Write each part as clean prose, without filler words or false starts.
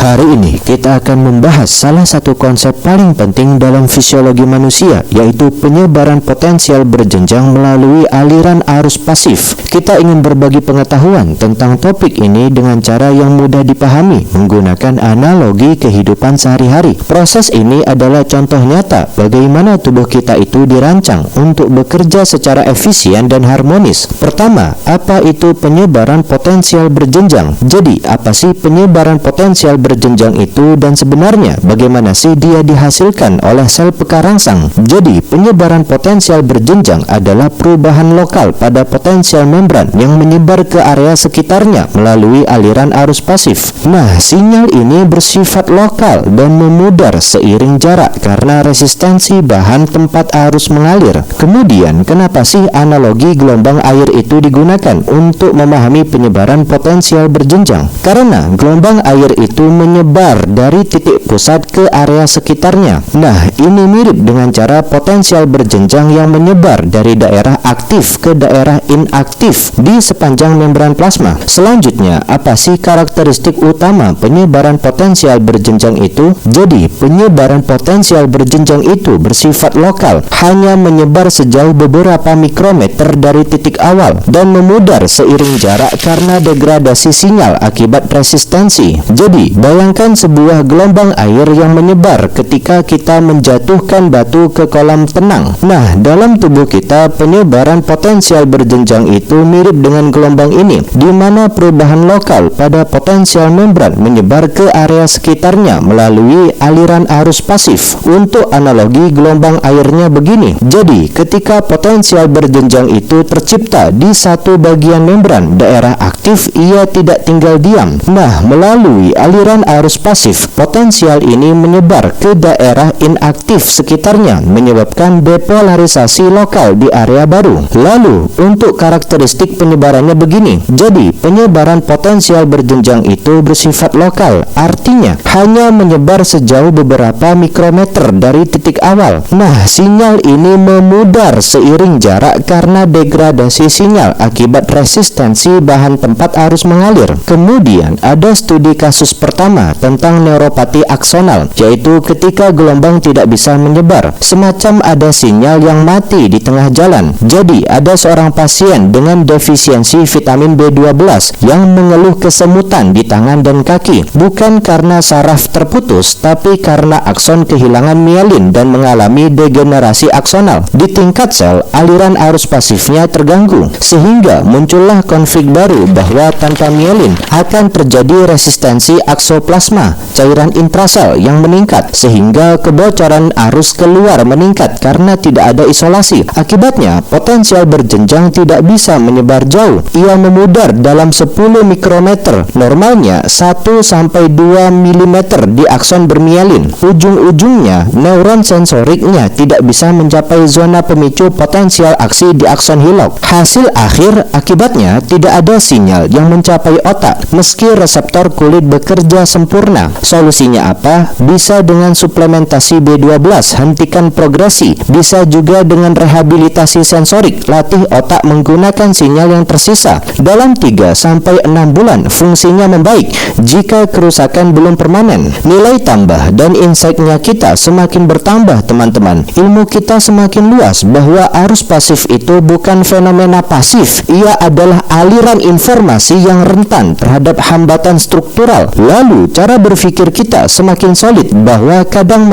Hari ini kita akan membahas salah satu konsep paling penting dalam fisiologi manusia, yaitu penyebaran potensial berjenjang melalui aliran arus pasif. Kita ingin berbagi pengetahuan tentang topik ini dengan cara yang mudah dipahami menggunakan analogi kehidupan sehari-hari. Proses ini adalah contoh nyata bagaimana tubuh kita itu dirancang untuk bekerja secara efisien dan harmonis. Pertama, apa itu penyebaran potensial berjenjang? Jadi, apa sih penyebaran potensial berjenjang itu dan sebenarnya bagaimana sih dia dihasilkan oleh sel pekarangsang? Jadi, penyebaran potensial berjenjang adalah perubahan lokal pada potensial membran yang menyebar ke area sekitarnya melalui aliran arus pasif. Nah, sinyal ini bersifat lokal dan memudar seiring jarak karena resistensi bahan tempat arus mengalir. Kemudian, kenapa sih analogi gelombang air itu digunakan untuk memahami penyebaran potensial berjenjang? Karena gelombang air itu menyebar dari titik pusat ke area sekitarnya. Nah, ini mirip dengan cara potensial berjenjang yang menyebar dari daerah aktif ke daerah inaktif di sepanjang membran plasma. Selanjutnya, apa sih karakteristik utama penyebaran potensial berjenjang itu? Jadi, penyebaran potensial berjenjang itu bersifat lokal, hanya menyebar sejauh beberapa mikrometer dari titik awal dan memudar seiring jarak karena degradasi sinyal akibat resistensi. Jadi, bayangkan sebuah gelombang air yang menyebar ketika kita menjatuhkan batu ke kolam tenang. Nah, dalam tubuh kita, penyebaran potensial berjenjang itu mirip dengan gelombang ini, di mana perubahan lokal pada potensial membran menyebar ke area sekitarnya melalui aliran arus pasif. Untuk analogi gelombang airnya begini. Jadi, ketika potensial berjenjang itu tercipta di satu bagian membran daerah aktif, ia tidak tinggal diam. Nah, melalui aliran arus pasif, potensial ini menyebar ke daerah inaktif sekitarnya, menyebabkan depolarisasi lokal di area baru. Lalu, untuk karakteristik penyebarannya begini. Jadi, penyebaran potensial berjenjang itu bersifat lokal, artinya hanya menyebar sejauh beberapa mikrometer dari titik awal. Nah, sinyal ini memudar seiring jarak karena degradasi sinyal akibat resistensi bahan tempat arus mengalir. Kemudian, ada studi kasus pertama tentang neuropati aksonal, yaitu ketika gelombang tidak bisa menyebar, semacam ada sinyal yang mati di tengah jalan. Jadi, ada seorang pasien dengan defisiensi vitamin B12 yang mengeluh kesemutan di tangan dan kaki, bukan karena saraf terputus, tapi karena akson kehilangan mielin dan mengalami degenerasi aksonal. Di tingkat sel, aliran arus pasifnya terganggu, sehingga muncullah konflik baru bahwa tanpa mielin akan terjadi resistensi aksoplasma, cairan intrasel yang meningkat, sehingga kebocoran arus keluar meningkat karena tidak ada isolasi. Akibatnya, potensial berjenjang tidak bisa menyebar jauh. Ia memudar dalam 10 mikrometer, normalnya 1-2 mm di akson bermielin. Ujung-ujungnya, neuron sensoriknya tidak bisa mencapai zona pemicu potensial aksi di akson hilok. Hasil akhir, akibatnya tidak ada sinyal yang mencapai otak, meski reseptor kulit bekerja sempurna. Solusinya apa? Bisa dengan suplementasi B12, hentikan progresi. Bisa juga dengan rehabilitasi sensorik, latih otak menggunakan sinyal yang tersisa. Dalam 3-6 bulan, fungsinya membaik jika kerusakan belum permanen. Nilai tambah dan insight-nya kita semakin bertambah, teman-teman. Ilmu kita semakin luas bahwa arus pasif itu bukan fenomena pasif. Ia adalah aliran informasi yang rentan terhadap hambatan struktural. Lalu, cara berpikir kita semakin solid bahwa terkadang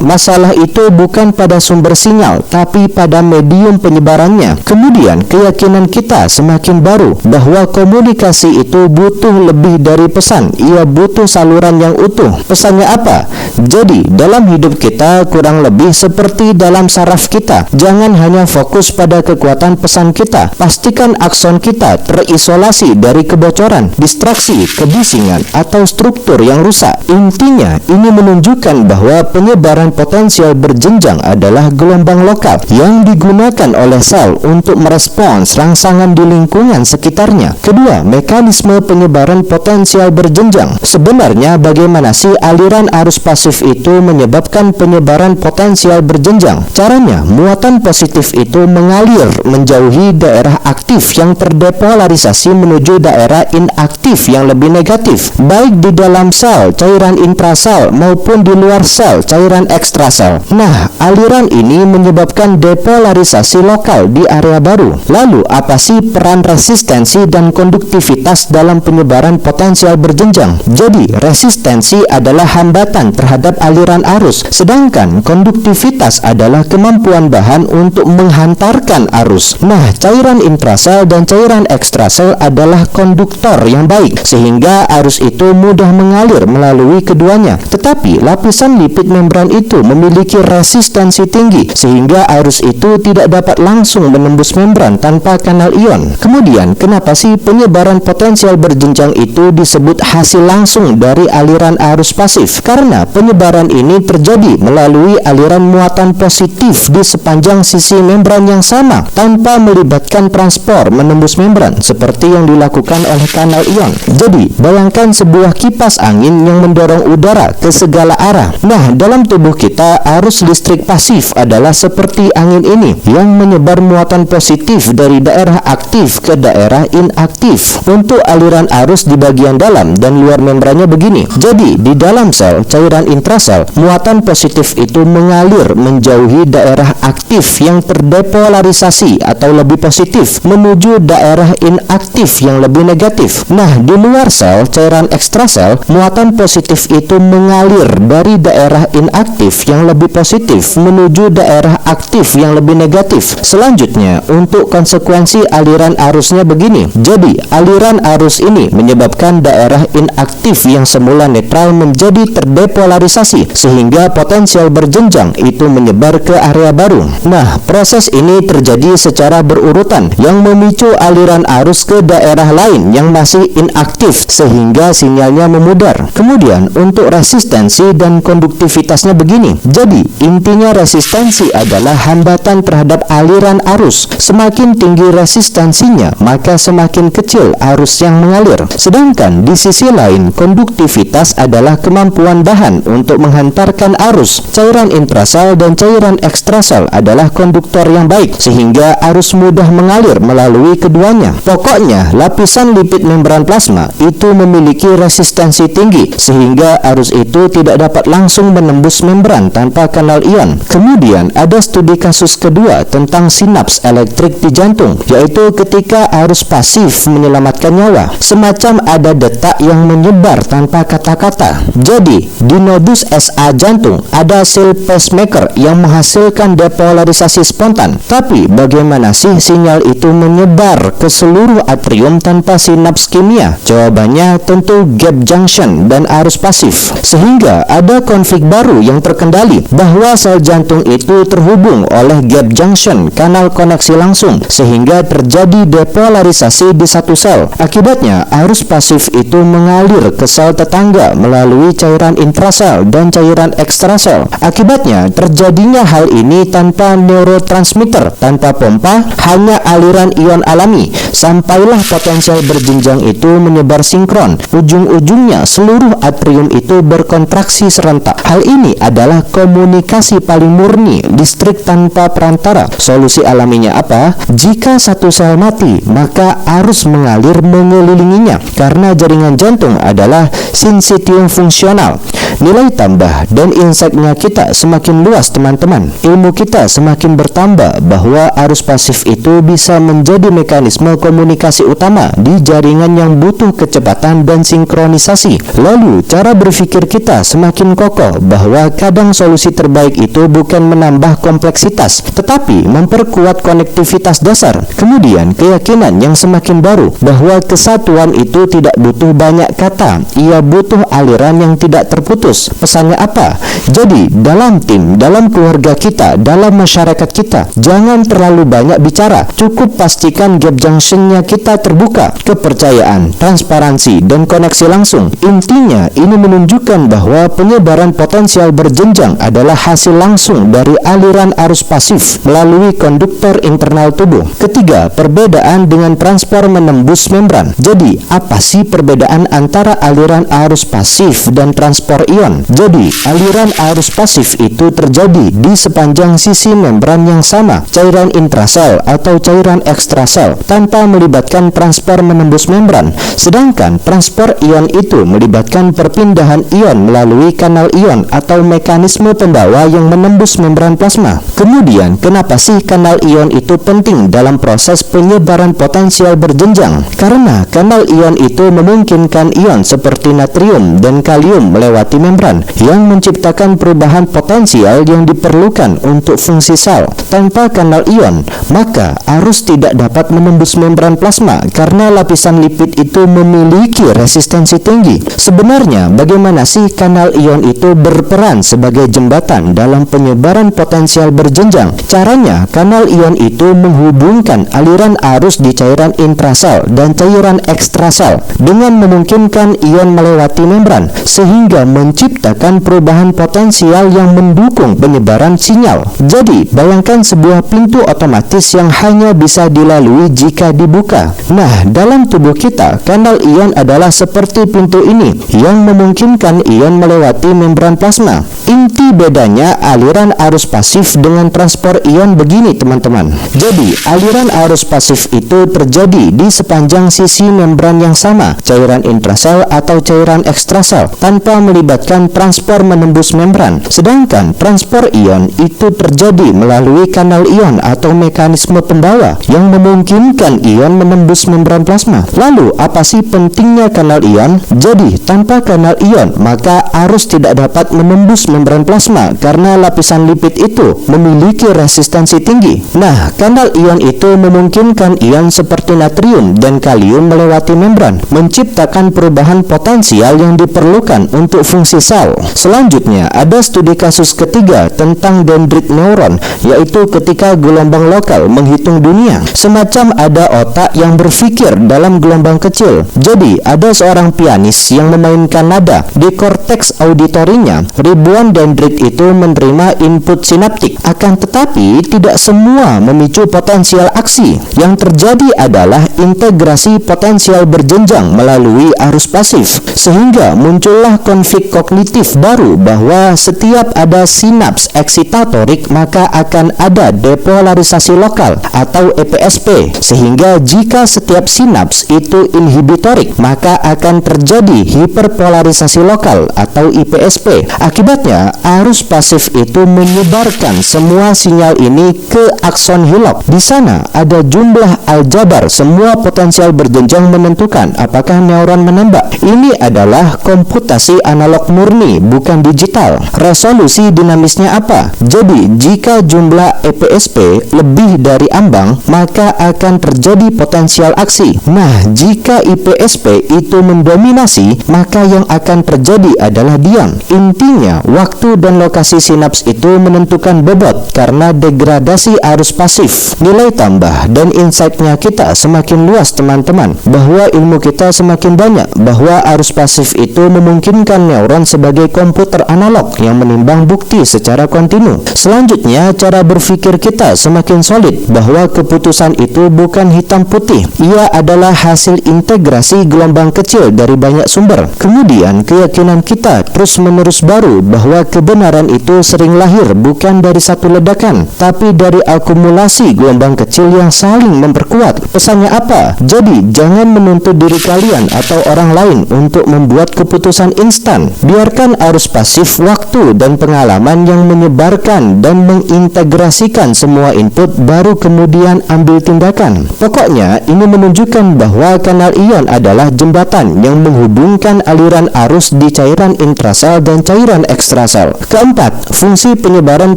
masalah itu bukan pada sumber sinyal, tapi pada medium penyebarannya. Kemudian, keyakinan kita semakin baru bahwa komunikasi itu butuh lebih dari pesan. Ia butuh saluran yang utuh. Pesannya apa? Jadi, dalam hidup kita kurang lebih seperti dalam saraf kita. Jangan hanya fokus pada kekuatan pesan kita. Pastikan akson kita terisolasi dari kebocoran, distraksi, kebisingan, atau struktur yang rusak. Intinya, ini menunjukkan bahwa penyebaran potensial berjenjang adalah gelombang lokal yang digunakan oleh sel untuk merespons rangsangan di lingkungan sekitarnya. Kedua, mekanisme penyebaran potensial berjenjang. Sebenarnya bagaimana sih aliran arus pasif itu menyebabkan penyebaran potensial berjenjang? Caranya, muatan positif itu mengalir menjauhi daerah aktif yang terdepolarisasi menuju daerah inaktif yang lebih negatif. negatif, baik di dalam sel, cairan intrasel, maupun di luar sel, cairan ekstrasel. Nah, aliran ini menyebabkan depolarisasi lokal di area baru. Lalu, apa sih peran resistensi dan konduktivitas dalam penyebaran potensial berjenjang? Jadi, resistensi adalah hambatan terhadap aliran arus, sedangkan konduktivitas adalah kemampuan bahan untuk menghantarkan arus. Nah, cairan intrasel dan cairan ekstrasel adalah konduktor yang baik, sehingga arus itu mudah mengalir melalui keduanya. Tetapi, lapisan lipid membran itu memiliki resistensi tinggi, sehingga arus itu tidak dapat langsung menembus membran tanpa kanal ion. Kemudian, kenapa sih penyebaran potensial berjenjang itu disebut hasil langsung dari aliran arus pasif? Karena penyebaran ini terjadi melalui aliran muatan positif di sepanjang sisi membran yang sama, tanpa melibatkan transport menembus membran, seperti yang dilakukan oleh kanal ion. Jadi, bayangkan sebuah kipas angin yang mendorong udara ke segala arah. Nah, dalam tubuh kita, arus listrik pasif adalah seperti angin ini, yang menyebar muatan positif dari daerah aktif ke daerah inaktif. Untuk aliran arus di bagian dalam dan luar membrannya begini. Jadi, di dalam sel, cairan intrasel, muatan positif itu mengalir menjauhi daerah aktif yang terdepolarisasi atau lebih positif, menuju daerah inaktif yang lebih negatif. Nah, di luar sel, cairan ekstrasel, muatan positif itu mengalir dari daerah inaktif yang lebih positif menuju daerah aktif yang lebih negatif. Selanjutnya, untuk konsekuensi aliran arusnya begini. Jadi, aliran arus ini menyebabkan daerah inaktif yang semula netral menjadi terdepolarisasi, sehingga potensial berjenjang itu menyebar ke area baru. Nah, proses ini terjadi secara berurutan, yang memicu aliran arus ke daerah lain yang masih inaktif, sehingga sinyalnya memudar. Kemudian, untuk resistensi dan konduktivitasnya begini. Jadi, intinya resistensi adalah hambatan terhadap aliran arus. Semakin tinggi resistensinya, maka semakin kecil arus yang mengalir. Sedangkan di sisi lain, konduktivitas adalah kemampuan bahan untuk menghantarkan arus. Cairan intrasel dan cairan ekstrasel adalah konduktor yang baik, sehingga arus mudah mengalir melalui keduanya. Pokoknya, lapisan lipid membran plasma itu memiliki resistensi tinggi, sehingga arus itu tidak dapat langsung menembus membran tanpa kanal ion. Kemudian, ada studi kasus kedua tentang sinaps elektrik di jantung, yaitu ketika arus pasif menyelamatkan nyawa. Semacam ada detak yang menyebar tanpa kata-kata. Jadi, di nodus SA jantung ada sel pacemaker yang menghasilkan depolarisasi spontan. Tapi, bagaimana sih sinyal itu menyebar ke seluruh atrium tanpa sinaps kimia? Jawabannya tentu gap junction dan arus pasif. Sehingga ada konflik baru yang terkendali, bahwa sel jantung itu terhubung oleh gap junction, kanal koneksi langsung, sehingga terjadi depolarisasi di satu sel. Akibatnya, arus pasif itu mengalir ke sel tetangga melalui cairan intrasel dan cairan ekstrasel. Akibatnya, terjadinya hal ini tanpa neurotransmitter, tanpa pompa, hanya aliran ion alami. Sampailah potensial berjenjang itu menyebar sinkron. Ujung-ujungnya, seluruh atrium itu berkontraksi serentak. Hal ini adalah komunikasi paling murni, listrik tanpa perantara. Solusi alaminya apa? Jika satu sel mati, maka arus mengalir mengelilinginya, karena jaringan jantung adalah sinsitium fungsional. Nilai tambah dan insight-nya kita semakin luas, teman-teman. Ilmu kita semakin bertambah bahwa arus pasif itu bisa menjadi mekanisme komunikasi utama di jaringan yang butuh kecepatan dan sinkronisasi. Lalu, cara berpikir kita semakin kokoh bahwa kadang solusi terbaik itu bukan menambah kompleksitas, tetapi memperkuat konektivitas dasar. Kemudian, keyakinan yang semakin baru bahwa kesatuan itu tidak butuh banyak kata, ia butuh aliran yang tidak terputus. Pesannya apa? Jadi, dalam tim, dalam keluarga kita, dalam masyarakat kita, jangan terlalu banyak bicara. Cukup pastikan gap junctionnya kita terbuka. Kepercayaan, transparansi, dan koneksi langsung. Intinya, ini menunjukkan bahwa penyebaran potensial berjenjang adalah hasil langsung dari aliran arus pasif melalui konduktor internal tubuh. Ketiga, perbedaan dengan transport menembus membran. Jadi, apa sih perbedaan antara aliran arus pasif dan transport ion? ion. Jadi, aliran arus pasif itu terjadi di sepanjang sisi membran yang sama, cairan intrasel atau cairan ekstrasel, tanpa melibatkan transport menembus membran. Sedangkan transport ion itu melibatkan perpindahan ion melalui kanal ion atau mekanisme pembawa yang menembus membran plasma. Kemudian, kenapa sih kanal ion itu penting dalam proses penyebaran potensial berjenjang? Karena kanal ion itu memungkinkan ion seperti natrium dan kalium melewati membran yang menciptakan perubahan potensial yang diperlukan untuk fungsi sel. Tanpa kanal ion, maka arus tidak dapat menembus membran plasma karena lapisan lipid itu memiliki resistensi tinggi. Sebenarnya, bagaimana sih kanal ion itu berperan sebagai jembatan dalam penyebaran potensial berjenjang? Caranya, kanal ion itu menghubungkan aliran arus di cairan intrasel dan cairan ekstrasel dengan memungkinkan ion melewati membran sehingga menciptakan perubahan potensial yang mendukung penyebaran sinyal. Jadi, bayangkan sebuah pintu otomatis yang hanya bisa dilalui jika dibuka. Nah, dalam tubuh kita, kanal ion adalah seperti pintu ini yang memungkinkan ion melewati membran plasma. Inti bedanya aliran arus pasif dengan transport ion begini, teman-teman. Jadi, aliran arus pasif itu terjadi di sepanjang sisi membran yang sama, cairan intrasel atau cairan ekstrasel, tanpa melibatkan transport menembus membran. Sedangkan transport ion itu terjadi melalui kanal ion atau mekanisme pembawa yang memungkinkan ion menembus membran plasma. Lalu, apa sih pentingnya kanal ion? Jadi, tanpa kanal ion, maka arus tidak dapat menembus membran plasma karena lapisan lipid itu memiliki resistensi tinggi. Nah, kanal ion itu memungkinkan ion seperti natrium dan kalium melewati membran, menciptakan perubahan potensial yang diperlukan untuk fungsi sel. Selanjutnya, ada studi kasus ketiga tentang dendrit neuron, yaitu ketika gelombang lokal menghitung dunia. Semacam ada otak yang berpikir dalam gelombang kecil. Jadi, ada seorang pianis yang memainkan nada. Di korteks auditorinya, ribuan dendrit itu menerima input sinaptik. Akan tetapi, tidak semua memicu potensial aksi. Yang terjadi adalah integrasi potensial berjenjang melalui arus pasif, sehingga muncullah konflik kognitif baru bahwa setiap ada sinaps eksitatorik maka akan ada depolarisasi lokal atau EPSP, sehingga jika setiap sinaps itu inhibitorik maka akan terjadi hiperpolarisasi lokal atau IPSP. Akibatnya, arus pasif itu menyebarkan semua sinyal ini ke akson hilok. Di sana ada jumlah aljabar semua potensial berjenjang menentukan apakah neuron menembak. Ini adalah komputasi analog murni, bukan digital. Resolusi dinamisnya apa? Jadi, jika jumlah EPSP lebih dari ambang, maka akan terjadi potensial aksi. Nah, jika IPSP itu mendominasi, maka yang akan terjadi adalah diam. Intinya, waktu dan lokasi sinaps itu menentukan bobot karena degradasi arus pasif. Nilai tambah dan insight-nya kita semakin luas, teman-teman, bahwa ilmu kita semakin banyak, bahwa arus pasif itu memungkinkan neuron sebagai komputer analog yang menimbang bukti secara kontinu. Selanjutnya, cara berpikir kita semakin solid bahwa keputusan itu bukan hitam putih. Ia adalah hasil integrasi gelombang kecil dari banyak sumber. Kemudian, keyakinan kita terus-menerus baru bahwa kebenaran itu sering lahir bukan dari satu ledakan, tapi dari akumulasi gelombang kecil yang saling memperkuat. Pesannya apa? Jadi, jangan menuntut diri kalian atau orang lain untuk membuat keputusan instan. Biarkan arus pasif waktu dan pengalaman yang menyebarkan dan mengintegrasikan semua input, baru kemudian ambil tindakan. Pokoknya, ini menunjukkan bahwa kanal ion adalah jembatan yang menghubungkan aliran arus di cairan intrasel dan cairan ekstrasel. Keempat, fungsi penyebaran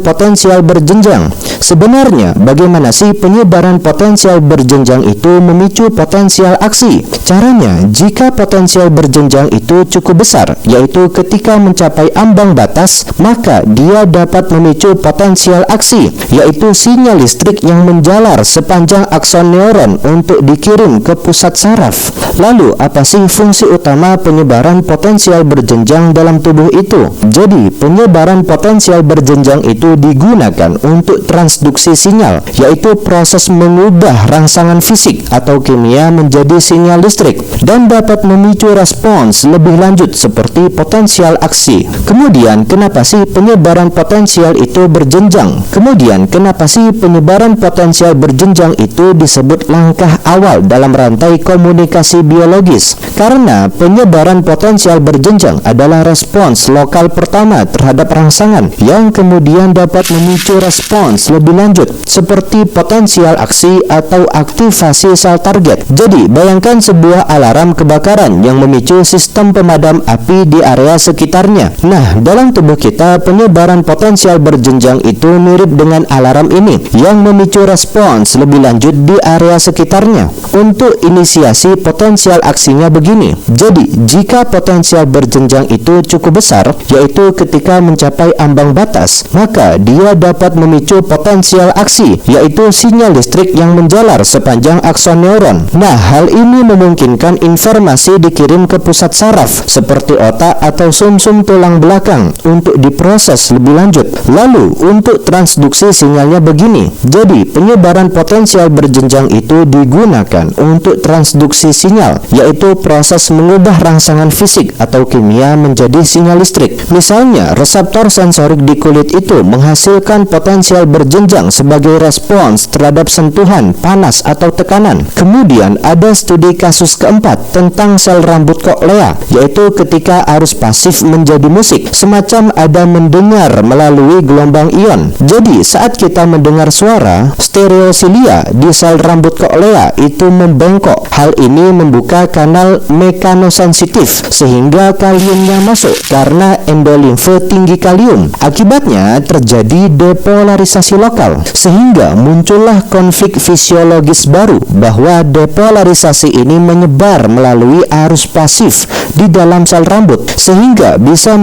potensial berjenjang. Sebenarnya, bagaimana sih penyebaran potensial berjenjang itu memicu potensial aksi? Caranya, jika potensial berjenjang itu cukup besar, yaitu ketika mencapai ambang batas, maka dia dapat memicu potensial aksi, yaitu sinyal listrik yang menjalar sepanjang akson neuron untuk dikirim ke pusat saraf. Lalu, apa sih fungsi utama penyebaran potensial berjenjang dalam tubuh itu? Jadi, penyebaran potensial berjenjang itu digunakan untuk transduksi sinyal, yaitu proses mengubah rangsangan fisik atau kimia menjadi sinyal listrik, dan dapat memicu respons lebih lanjut seperti potensial aksi. Kemudian, kenapa sih penyebaran potensial itu berjenjang? Kemudian, kenapa sih penyebaran potensial berjenjang itu disebut langkah awal dalam rantai komunikasi biologis? Karena penyebaran potensial berjenjang adalah respons lokal pertama terhadap rangsangan yang kemudian dapat memicu respons lebih lanjut seperti potensial aksi atau aktivasi sel target. Jadi, bayangkan sebuah alarm kebakaran yang memicu sistem pemadam api di area sekitarnya. Nah, dalam tubuh kita, penyebaran potensial berjenjang itu mirip dengan alarm ini yang memicu respons lebih lanjut di area sekitarnya. Untuk inisiasi potensial aksinya begini. Jadi, jika potensial berjenjang itu cukup besar, yaitu ketika mencapai ambang batas, maka dia dapat memicu potensial aksi, yaitu sinyal listrik yang menjalar sepanjang akson neuron. Nah, hal ini memungkinkan informasi dikirim ke pusat saraf seperti otak atau sumsum tulang belakang untuk diproses lebih lanjut. Lalu, untuk transduksi sinyalnya begini. Jadi, penyebaran potensial berjenjang itu digunakan untuk transduksi sinyal, yaitu proses mengubah rangsangan fisik atau kimia menjadi sinyal listrik. Misalnya, reseptor sensorik di kulit itu menghasilkan potensial berjenjang sebagai respons terhadap sentuhan, panas, atau tekanan. Kemudian, ada studi kasus keempat tentang sel rambut koklea, yaitu ketika arus pasif menjadi musik, semacam ada mendengar melalui gelombang ion. Jadi, saat kita mendengar suara, stereosilia di sel rambut koklea itu membengkok. Hal ini membuka kanal mekanosensitif sehingga kaliumnya masuk karena endolimfe tinggi kalium. Akibatnya terjadi depolarisasi lokal sehingga muncullah konflik fisiologis baru bahwa depolarisasi ini menyebar melalui arus pasif di dalam sel rambut sehingga bisa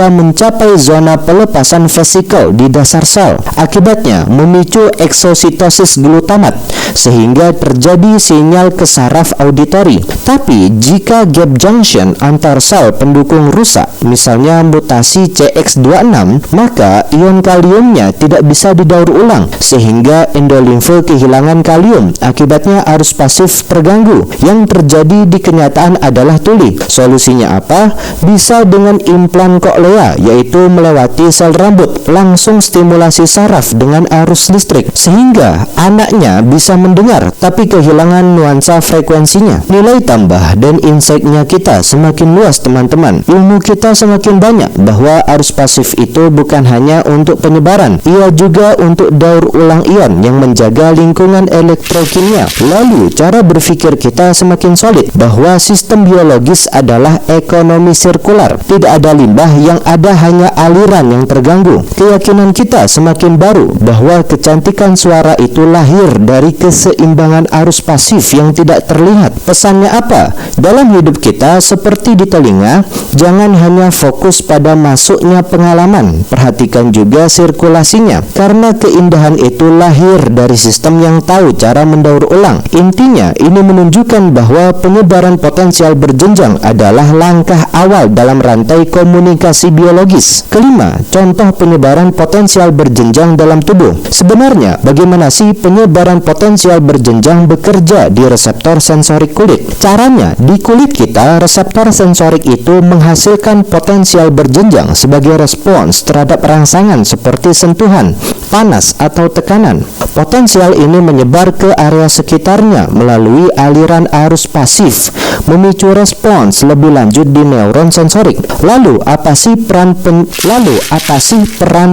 mencapai zona pelepasan vesikel di dasar sel. Akibatnya memicu eksositosis glutamat sehingga terjadi sinyal ke saraf auditori. Tapi jika gap junction antar sel pendukung rusak, misalnya mutasi CX26, maka ion kaliumnya tidak bisa didaur ulang sehingga endolimfe kehilangan kalium. Akibatnya arus pasif terganggu. Yang terjadi di kenyataan adalah tuli. Solusinya apa? Bisa dengan implan koklea, yaitu melewati sel rambut, langsung stimulasi saraf dengan arus listrik sehingga anaknya bisa mendengar tapi kehilangan nuansa frekuensinya. Nilai tambah dan insight-nya kita semakin luas, teman-teman. Ilmu kita semakin banyak bahwa arus pasif itu bukan hanya untuk penyebaran, ia juga untuk daur ulang ion yang menjaga lingkungan elektrokimia. Lalu cara berpikir kita semakin solid bahwa sistem biologis adalah ekonomi sirkular. Tidak ada limbah, yang ada hanya aliran yang terganggu. Keyakinan kita semakin baru bahwa kecantikan suara itu lahir dari keseimbangan arus pasif yang tidak terlihat. Pesannya apa? Dalam hidup kita seperti di telinga, jangan hanya fokus pada masuknya pengalaman, perhatikan juga sirkulasinya, karena keindahan itu lahir dari sistem yang tahu cara mendaur ulang. Intinya, ini menunjukkan bahwa penyebaran potensial berjenjang adalah langkah awal dalam rantai komunikasi biologis. Kelima, contoh penyebaran potensial berjenjang dalam tubuh. Sebenarnya, bagaimana sih penyebaran potensial berjenjang bekerja di reseptor sensorik kulit? Caranya, di kulit kita, reseptor sensorik itu menghasilkan potensial berjenjang sebagai respons terhadap rangsangan seperti sentuhan, panas, atau tekanan. Potensial ini menyebar ke area sekitarnya melalui aliran arus pasif, memicu respons lebih lanjut di neuron sensorik. Lalu apa sih peran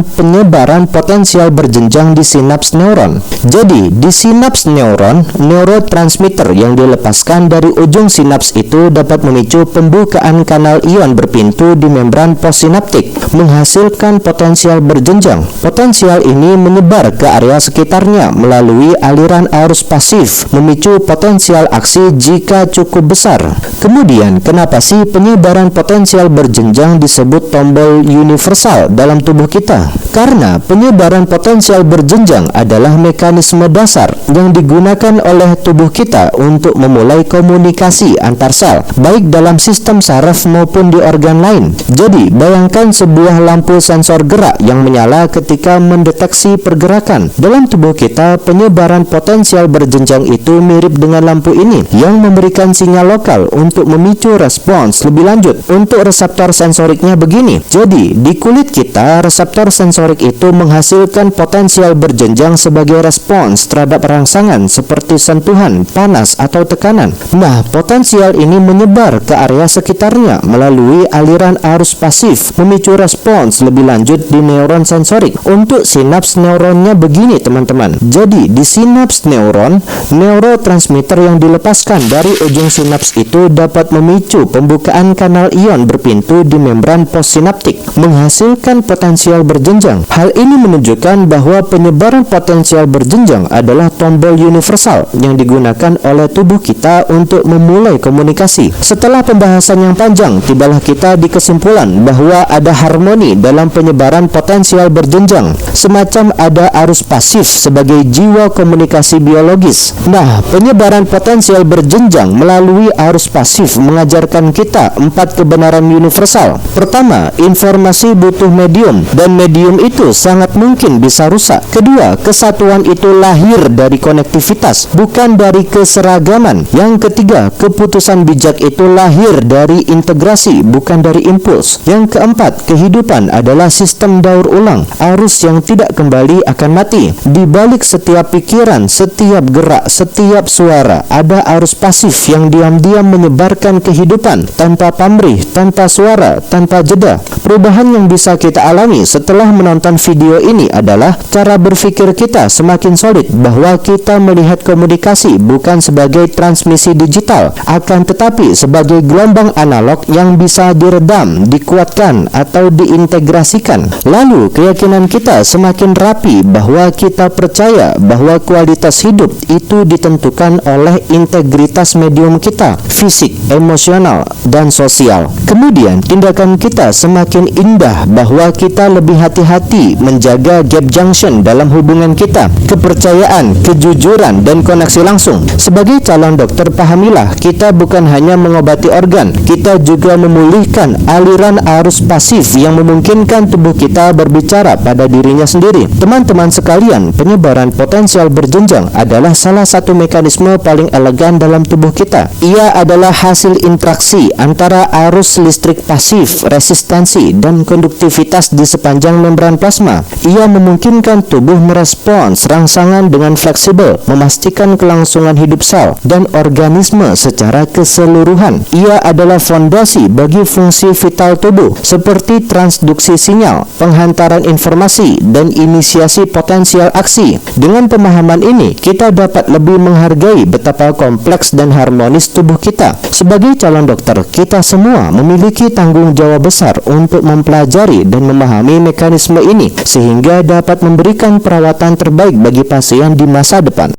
penyebaran potensial berjenjang di sinaps neuron? Jadi, di sinaps neuron, neurotransmitter yang dilepaskan dari ujung sinaps itu dapat memicu pembukaan kanal ion berpintu di membran postsinaptik, menghasilkan potensial berjenjang. Potensial ini ini menyebar ke area sekitarnya melalui aliran arus pasif, memicu potensial aksi jika cukup besar. Kemudian, kenapa sih penyebaran potensial berjenjang disebut tombol universal dalam tubuh kita? Karena penyebaran potensial berjenjang adalah mekanisme dasar yang digunakan oleh tubuh kita untuk memulai komunikasi antar sel, baik dalam sistem saraf maupun di organ lain. Jadi, bayangkan sebuah lampu sensor gerak yang menyala ketika mendeteksi pergerakan. Dalam tubuh kita, penyebaran potensial berjenjang itu mirip dengan lampu ini yang memberikan sinyal lokal untuk memicu respons lebih lanjut. Untuk reseptor sensoriknya begini. Jadi, di kulit kita, reseptor sensorik itu menghasilkan potensial berjenjang sebagai respons terhadap rangsangan seperti sentuhan, panas, atau tekanan. Nah, potensial ini menyebar ke area sekitarnya melalui aliran arus pasif, memicu respons lebih lanjut di neuron sensorik. Untuk sinaps neuronnya begini, teman-teman. Jadi, di sinaps neuron, neurotransmitter yang dilepaskan dari ujung sinaps itu dapat memicu pembukaan kanal ion berpintu di membran postsinaptik, menghasilkan potensial berjenjang. Hal ini menunjukkan bahwa penyebaran potensial berjenjang adalah tombol universal yang digunakan oleh tubuh kita untuk memulai komunikasi. Setelah pembahasan yang panjang, tibalah kita di kesimpulan bahwa ada harmoni dalam penyebaran potensial berjenjang, semacam ada arus pasif sebagai jiwa komunikasi biologis. Nah, penyebaran potensial berjenjang melalui arus pasif mengajarkan kita 4 kebenaran universal. Pertama, informasi butuh medium, dan medium itu sangat mungkin bisa rusak. Kedua, kesatuan itu lahir dari konektivitas, bukan dari keseragaman. Yang ketiga, keputusan bijak itu lahir dari integrasi, bukan dari impuls. Yang keempat, kehidupan adalah sistem daur ulang. Arus yang tidak kembali akan mati. Di balik setiap pikiran, setiap gerak, setiap suara, ada arus pasif yang diam-diam menyebarkan kehidupan, tanpa pamrih, tanpa suara, tanpa jeda. Perubahan yang bisa kita alami setelah menonton video ini adalah cara berpikir kita semakin solid bahwa kita melihat komunikasi bukan sebagai transmisi digital, akan tetapi sebagai gelombang analog yang bisa diredam, dikuatkan, atau diintegrasikan. Lalu, keyakinan kita semakin rapi bahwa kita percaya bahwa kualitas hidup itu ditentukan oleh integritas medium kita, fisik, emosional, dan sosial. Kemudian, tindakan kita semakin indah bahwa kita lebih hati-hati menjaga gap junction dalam hubungan kita, kepercayaan, kejujuran, dan koneksi langsung. Sebagai calon dokter, pahamilah, kita bukan hanya mengobati organ, kita juga memulihkan aliran arus pasif yang memungkinkan tubuh kita berbicara pada dirinya sendiri. Teman-teman sekalian, penyebaran potensial berjenjang adalah salah satu mekanisme paling elegan dalam tubuh kita. Ia adalah hasil interaksi antara arus listrik pasif, resistensi, dan konduktivitas di sepanjang membran plasma. Ia memungkinkan tubuh merespons rangsangan dengan fleksibel, memastikan kelangsungan hidup sel dan organisme secara keseluruhan. Ia adalah fondasi bagi fungsi vital tubuh seperti transduksi sinyal, penghantaran informasi, dan inisiasi potensial aksi. Dengan pemahaman ini, kita dapat lebih menghargai betapa kompleks dan harmonis tubuh kita. Sebagai calon dokter, kita semua memiliki tanggung jawab besar untuk mempelajari dan memahami mekanisme ini sehingga dapat memberikan perawatan terbaik bagi pasien di masa depan.